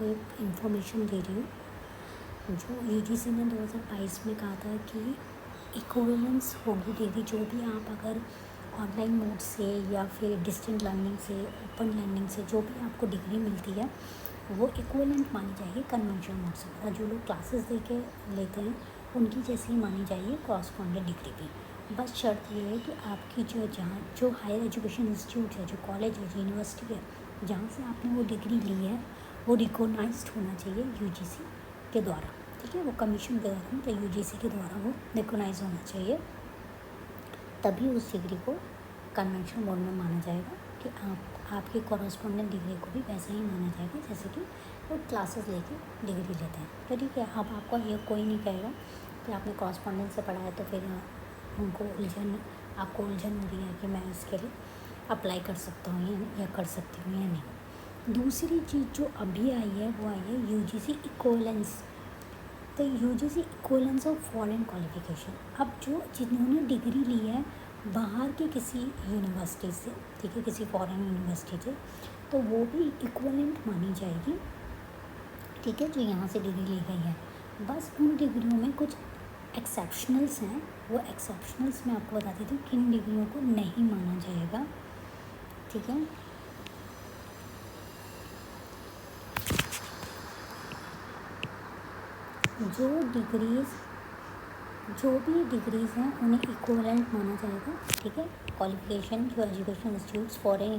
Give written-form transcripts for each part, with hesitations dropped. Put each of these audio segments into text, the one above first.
आपको एक इन्फॉर्मेशन दे रही हूँ। जो यूजीसी ने 2022 में कहा था कि इक्विवेलेंस होगी डिग्री, जो भी आप अगर ऑनलाइन मोड से या फिर डिस्टेंट लर्निंग से, ओपन लर्निंग से जो भी आपको डिग्री मिलती है वो इक्विवेलेंट मानी जाएगी कन्वेंशनल मोड से। मतलब जो लोग क्लासेस दे के लेते हैं उनकी जैसी ही मानी जाएगी कॉरस्पॉन्डेंट डिग्री भी। बस शर्त ये है कि आपकी जो हायर एजुकेशन इंस्टीट्यूट है, जो कॉलेज है, जो यूनिवर्सिटी है, जहाँ से आपने वो डिग्री ली है वो रिकॉग्नाइज्ड होना चाहिए यूजीसी के द्वारा। ठीक है, वो कमीशन के द्वारा, तो यूजीसी के द्वारा वो रिकॉग्नाइज होना चाहिए, तभी उस डिग्री को कन्वेंशनल मोड में माना जाएगा कि आपकी कॉरस्पॉन्डेंट डिग्री को भी वैसा ही माना जाएगा जैसे कि वो क्लासेस लेके डिग्री लेते हैं। तो ठीक है, अब आपको ये कोई नहीं कहेगा कि आपने कॉरस्पॉन्डेंट से पढ़ा है तो फिर आपको उलझन हो रही है कि मैं इसके लिए अप्लाई कर सकता हूँ या कर सकती हूँ या नहीं। दूसरी चीज़ जो अभी आई है वो आई है यूजीसी इक्विवेलेंस। तो UGC equivalence of foreign qualification. अब जिन्होंने डिग्री ली है बाहर की किसी यूनिवर्सिटी से, ठीक है, किसी फॉरेन यूनिवर्सिटी से, तो वो भी इक्विवेलेंट मानी जाएगी। ठीक है, जो यहाँ से डिग्री ली गई है। बस उन डिग्रियों में कुछ एक्सेप्शनल्स हैं, वो एक्सेप्शनल्स मैं आपको बता देती हूँ किन डिग्रियों को नहीं माना जाएगा। ठीक है, जो भी डिग्रीज़ हैं उन्हें इक्विवेलेंट माना जाएगा। ठीक है, क्वालिफिकेशन जो education institutes foreign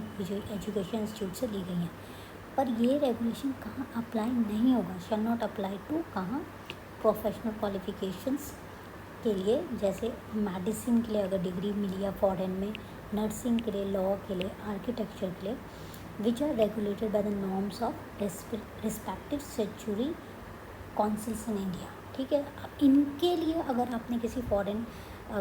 education institute से ली गई हैं। पर ये रेगुलेशन कहाँ अप्लाई नहीं होगा, शैल नॉट अप्लाई टू कहाँ, प्रोफेशनल क्वालिफिकेशंस के लिए, जैसे मेडिसिन के लिए अगर डिग्री मिली है फॉरेन में, नर्सिंग के लिए, लॉ के लिए, आर्किटेक्चर के लिए, which are regulated by the norms of respective statutory councils in India. ठीक है, इनके लिए अगर आपने किसी फॉरेन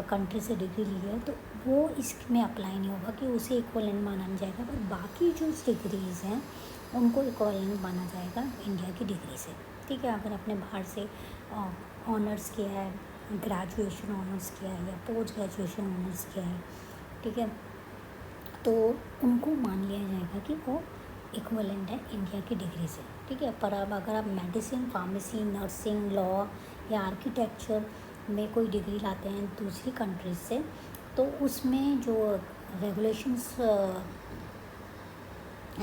कंट्री से डिग्री ली है तो वो इसमें अप्लाई नहीं होगा कि उसे इक्विवेलेंट माना नहीं जाएगा। पर बाकी जो डिग्रीज़ हैं उनको इक्विवेलेंट माना जाएगा इंडिया की डिग्री से। ठीक है, अगर आपने बाहर से ऑनर्स किया है, ग्रेजुएशन ऑनर्स किया है या पोस्ट ग्रेजुएशन ऑनर्स किया है, ठीक है, तो उनको मान लिया जाएगा कि वो इक्विवेलेंट है इंडिया की डिग्री से। ठीक है, पर अब अगर आप मेडिसिन, फार्मेसी, नर्सिंग, लॉ या आर्किटेक्चर में कोई डिग्री लाते हैं दूसरी कंट्रीज से, तो उसमें जो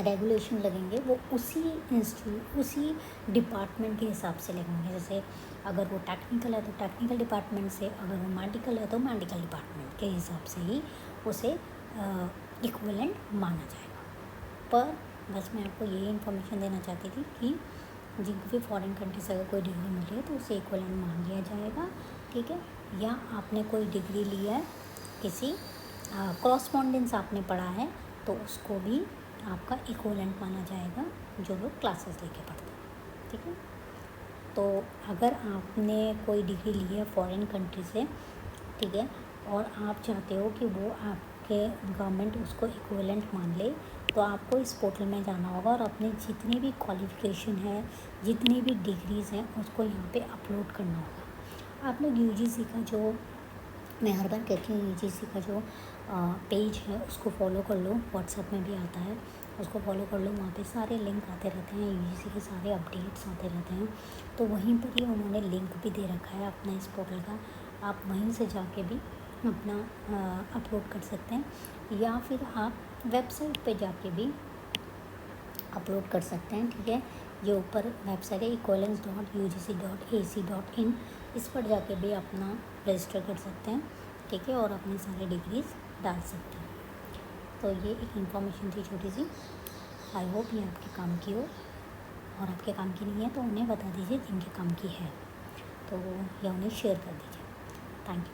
रेगुलेशन लगेंगे वो उसी डिपार्टमेंट के हिसाब से लगेंगे। जैसे अगर वो टेक्निकल है तो टेक्निकल डिपार्टमेंट से, अगर वो मेडिकल है तो मेडिकल डिपार्टमेंट के हिसाब से ही उसे इक्विवेलेंट माना जाएगा। पर बस मैं आपको यही इन्फॉर्मेशन देना चाहती थी कि जिनको भी फॉरेन कंट्री से अगर कोई डिग्री मिली है तो उसे इक्विवेलेंट मान लिया जाएगा। ठीक है, या आपने कोई डिग्री ली है किसी कॉरस्पॉन्डेंस आपने पढ़ा है तो उसको भी आपका इक्विवेलेंट माना जाएगा, जो लोग क्लासेस लेके पढ़ते हैं। ठीक है, तो अगर आपने कोई डिग्री ली है फॉरेन कंट्री से, ठीक है, और आप चाहते हो कि वो आपके गवर्नमेंट उसको इक्विवेलेंट मान ले, तो आपको इस पोर्टल में जाना होगा और अपने जितनी भी क्वालिफ़िकेशन है, जितनी भी डिग्रीज़ हैं, उसको यहाँ पे अपलोड करना होगा। आप लोग यूजीसी का जो, मैं हर बार कहती हूँ, यूजीसी का जो पेज है उसको फॉलो कर लो, व्हाट्सएप में भी आता है, उसको फॉलो कर लो। वहाँ पे सारे लिंक आते रहते हैं, यूजीसी के सारे अपडेट्स आते रहते हैं। तो वहीं पर ही उन्होंने लिंक भी दे रखा है अपना इस पोर्टल का, आप वहीं से जाके भी अपना अपलोड कर सकते हैं, या फिर आप वेबसाइट पे जाके भी अपलोड कर सकते हैं। ठीक है, ये ऊपर वेबसाइट है equivalence.ugc.ac.in, इस पर जाके भी अपना रजिस्टर कर सकते हैं। ठीक है, और अपने सारे डिग्रीज डाल सकते हैं। तो ये एक इन्फॉर्मेशन थी छोटी सी, आई होप ये आपके काम की हो, और आपके काम की नहीं है तो उन्हें बता दीजिए जिनके काम की है, तो या उन्हें शेयर कर दीजिए। Thank you.